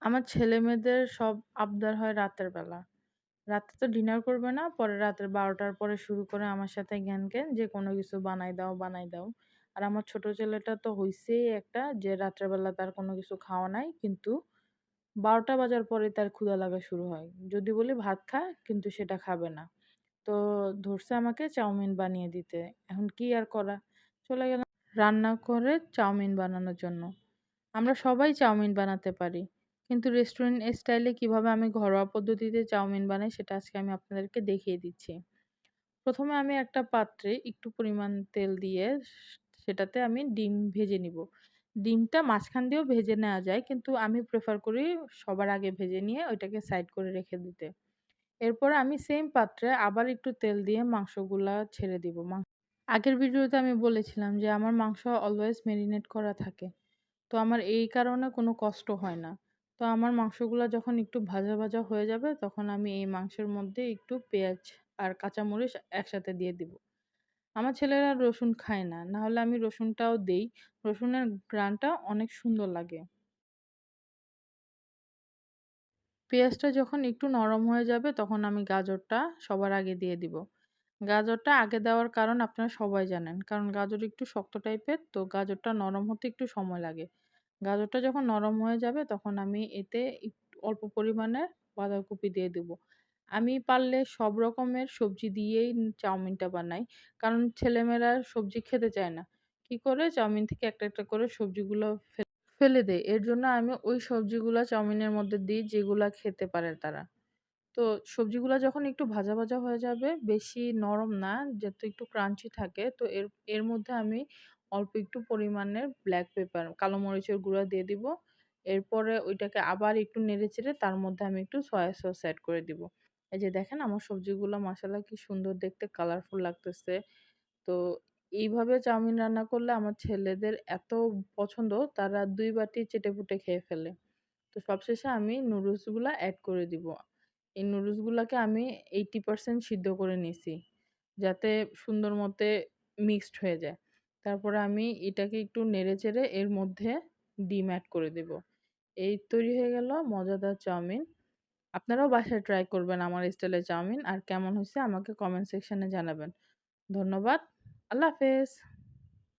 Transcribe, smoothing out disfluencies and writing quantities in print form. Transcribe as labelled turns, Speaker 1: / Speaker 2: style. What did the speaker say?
Speaker 1: আমার ছেলেমেয়েদের সব আবদার হয় রাতের বেলা। রাতে তো ডিনার করবে না, পরে রাতের ১২ঃ০০ টার পরে শুরু করে আমার সাথে জ্ঞান-জ্ঞান যে কোনো কিছু বানাই দাও, বানাই দাও। আর আমার ছোট ছেলেটা তো হইছেই একটা যে রাত্রের বেলা তার কোনো কিছু খাওয়া নাই। কিন্তু ১২ঃ০০ বাজার পরেই তার ক্ষুধা লাগা শুরু হয়। যদি বলি ভাত খা, কিন্তু সেটা খাবে না। তো ধরছে আমাকে চাউমিন বানিয়ে দিতে। এখন কি আর করা? চলে গেলাম রান্না করে চাউমিন বানানোর জন্য। আমরা সবাই চাউমিন বানাতে পারি। কিন্তু রেস্টুরেন্ট স্টাইলে কিভাবে আমি ঘরোয়া পদ্ধতিতে চাউমিন বানাই সেটা আজকে আমি আপনাদেরকে দেখিয়ে দিচ্ছি। ১ম এ আমি একটা পাত্রে একটু পরিমাণ তেল দিয়ে সেটাতে আমি ডিম ভেজে নিবো। ডিমটা মাঝখান দিয়েও ভেজে নেওয়া যায়, কিন্তু আমি প্রেফার করি সবার আগে ভেজে নিয়ে ওইটাকে সাইড করে রেখে দিতে। এরপরে আমি সেম পাত্রে আবার একটু তেল দিয়ে মাংসগুলা ছেড়ে দিব। আগের ভিডিওতে আমি বলেছিলাম যে আমার মাংস অলওয়েজ মেরিনেট করা থাকে। তো আমার এই কারণে কোনো কষ্ট হয় না। তো আমার মাংসগুলা যখন একটু ভাজা, ভাজা হয়ে যাবে তখন আমি এই মাংসের মধ্যে একটু পেঁয়াজ আর কাঁচামরিচ একসাথে দিয়ে দিব। আমার ছেলেরা রসুন খায় না। নাহলে আমি রসুনটাও দেই। রসুনের ঘ্রাণটা অনেক সুন্দর লাগে। পেঁয়াজটা যখন একটু নরম হয়ে যাবে তখন আমি গাজরটা সবার আগে দিয়ে দিব। গাজরটা আগে দেওয়ার কারণ আপনারা সবাই জানেন। কারণ গাজর একটু শক্ত টাইপের, তো গাজরটা নরম হতে একটু সময় লাগে। গাজরটা যখন নরম হয়ে যাবে তখন আমি এতে অল্প পরিমাণে বাঁধাকপি দিয়ে দিব। আমি পারলে সব রকমের সবজি দিয়েই চাউমিনটা বানাই। কারণ ছেলেমেয়েরা সবজি খেতে চায় না। কি করে চাউমিন থেকে একটা, একটা করে সবজিগুলো ফেলে দেয়। এর জন্য আমি ওই সবজিগুলা চাউমিনের মধ্যে দিই যেগুলা খেতে পারে তারা। তো সবজিগুলা যখন একটু ভাজা, ভাজা হয়ে যাবে, বেশি নরম না, যাতে একটু ক্রাঞ্চি থাকে। তো এর এর মধ্যে আমি অল্প একটু পরিমাণের ব্লাক পেপার, কালো মরিচের গুঁড়া দিয়ে দিব। এরপরে ওইটাকে আবার একটু নেড়েচেড়ে তার মধ্যে আমি একটু সয়া সস এড করে দিব। এই যে দেখেন আমার সবজিগুলা মাশাআল্লাহ কি সুন্দর দেখতে কালারফুল লাগতেছে। তো এইভাবে চাউমিন রান্না করলে আমার ছেলেদের এত পছন্দ, তারা ২ বাটি চেটেপুটে খেয়ে ফেলে। তো সবশেষে আমি নুডলস গুলা এড করে দিব। এই নুডলস গুলাকে আমি 80% সিদ্ধ করে নিছি। যাতে সুন্দর মতে মিক্সড হয়ে যায়। তারপরে আমি এটাকে একটু নেড়েচেড়ে এর মধ্যে ডিম এড করে দেব। এই তৈরি হয়ে গেল মজাদার চাউমিন। আপনারাও বাসায় ট্রাই করবেন আমার স্টাইলে চাউমিন। আর কেমন হইছে আমাকে কমেন্ট সেকশনে জানাবেন। ধন্যবাদ। আল্লাহ হাফেজ।